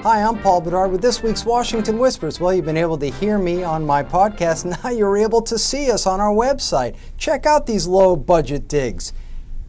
Hi, I'm Paul Bedard with this week's Washington Whispers. Well, you've been able to hear me on my podcast. Now you're able to see us on our website. Check out these low-budget digs.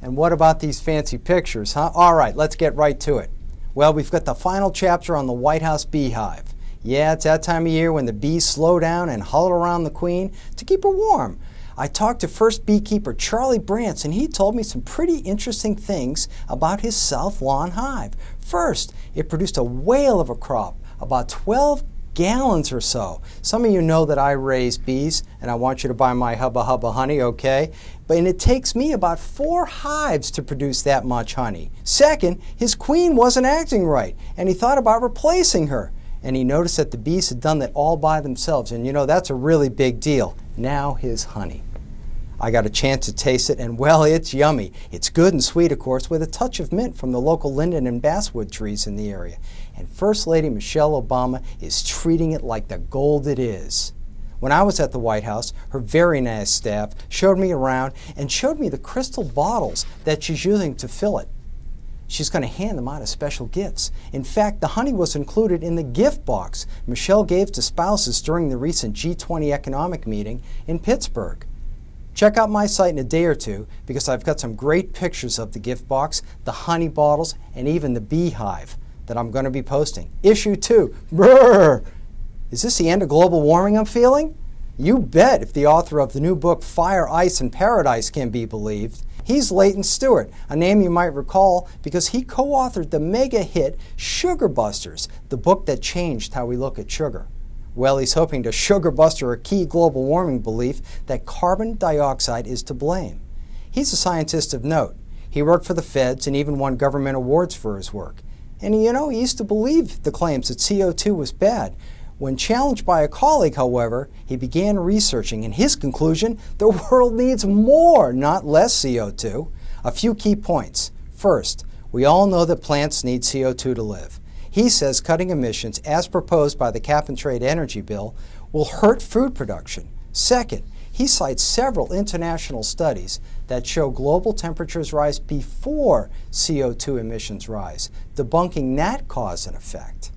And what about these fancy pictures, huh? All right, let's get right to it. Well, we've got the final chapter on the White House beehive. Yeah, it's that time of year when the bees slow down and huddle around the queen to keep her warm. I talked to first beekeeper Charlie Brantz, and he told me some pretty interesting things about his South Lawn hive. First, it produced a whale of a crop, about 12 gallons or so. Some of you know that I raise bees, and I want you to buy my Hubba Hubba honey, okay? And it takes me about 4 hives to produce that much honey. Second, his queen wasn't acting right, and he thought about replacing her. And he noticed that the bees had done that all by themselves, and you know, that's a really big deal. Now his honey. I got a chance to taste it, and well, it's yummy. It's good and sweet, of course, with a touch of mint from the local linden and basswood trees in the area. And First Lady Michelle Obama is treating it like the gold it is. When I was at the White House, her very nice staff showed me around and showed me the crystal bottles that she's using to fill it. She's going to hand them out as special gifts. In fact, the honey was included in the gift box Michelle gave to spouses during the recent G20 economic meeting in Pittsburgh. Check out my site in a day or two because I've got some great pictures of the gift box, the honey bottles, and even the beehive that I'm going to be posting. Issue 2. Brrr! Is this the end of global warming I'm feeling? You bet, if the author of the new book Fire, Ice, and Paradise can be believed. He's Leighton Stewart, a name you might recall because he co-authored the mega hit Sugar Busters, the book that changed how we look at sugar. Well, he's hoping to sugar buster a key global warming belief that carbon dioxide is to blame. He's a scientist of note. He worked for the feds and even won government awards for his work. And you know, he used to believe the claims that CO2 was bad. When challenged by a colleague, however, he began researching, and his conclusion, the world needs more, not less CO2. A few key points. First, we all know that plants need CO2 to live. He says cutting emissions, as proposed by the Cap-and-Trade Energy Bill, will hurt food production. Second, he cites several international studies that show global temperatures rise before CO2 emissions rise, debunking that cause and effect.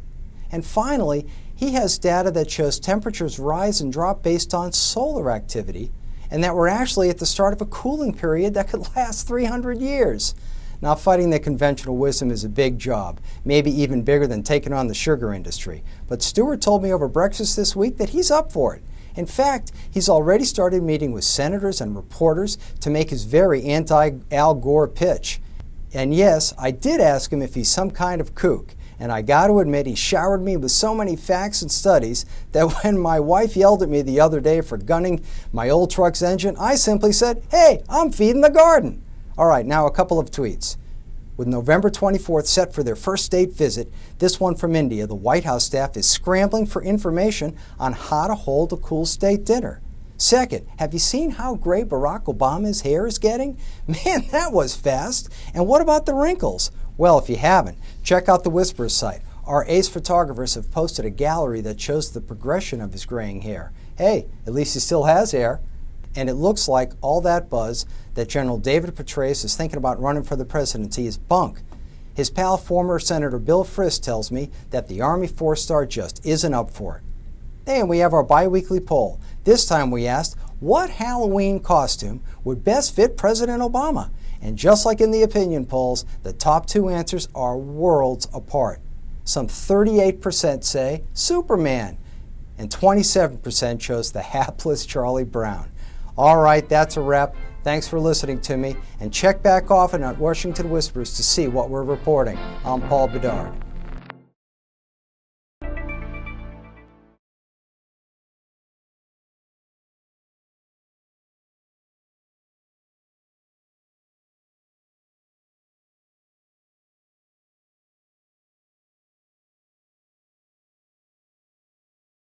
And finally, he has data that shows temperatures rise and drop based on solar activity, and that we're actually at the start of a cooling period that could last 300 years. Now, fighting the conventional wisdom is a big job, maybe even bigger than taking on the sugar industry. But Stewart told me over breakfast this week that he's up for it. In fact, he's already started meeting with senators and reporters to make his very anti-Al Gore pitch. And yes, I did ask him if he's some kind of kook. And I got to admit, he showered me with so many facts and studies that when my wife yelled at me the other day for gunning my old truck's engine, I simply said, "Hey, I'm feeding the garden." All right, now a couple of tweets. With November 24th set for their first state visit, this one from India, the White House staff is scrambling for information on how to hold a cool state dinner. Second, have you seen how gray Barack Obama's hair is getting? Man, that was fast. And what about the wrinkles? Well, if you haven't, check out the Whispers site. Our ace photographers have posted a gallery that shows the progression of his graying hair. Hey, at least he still has hair. And it looks like all that buzz that General David Petraeus is thinking about running for the presidency is bunk. His pal, former Senator Bill Frist, tells me that the Army 4-star just isn't up for it. And we have our bi-weekly poll. This time we asked, what Halloween costume would best fit President Obama? And just like in the opinion polls, the top 2 answers are worlds apart. Some 38% say Superman, and 27% chose the hapless Charlie Brown. All right, that's a wrap. Thanks for listening to me, and check back often at Washington Whispers to see what we're reporting. I'm Paul Bedard.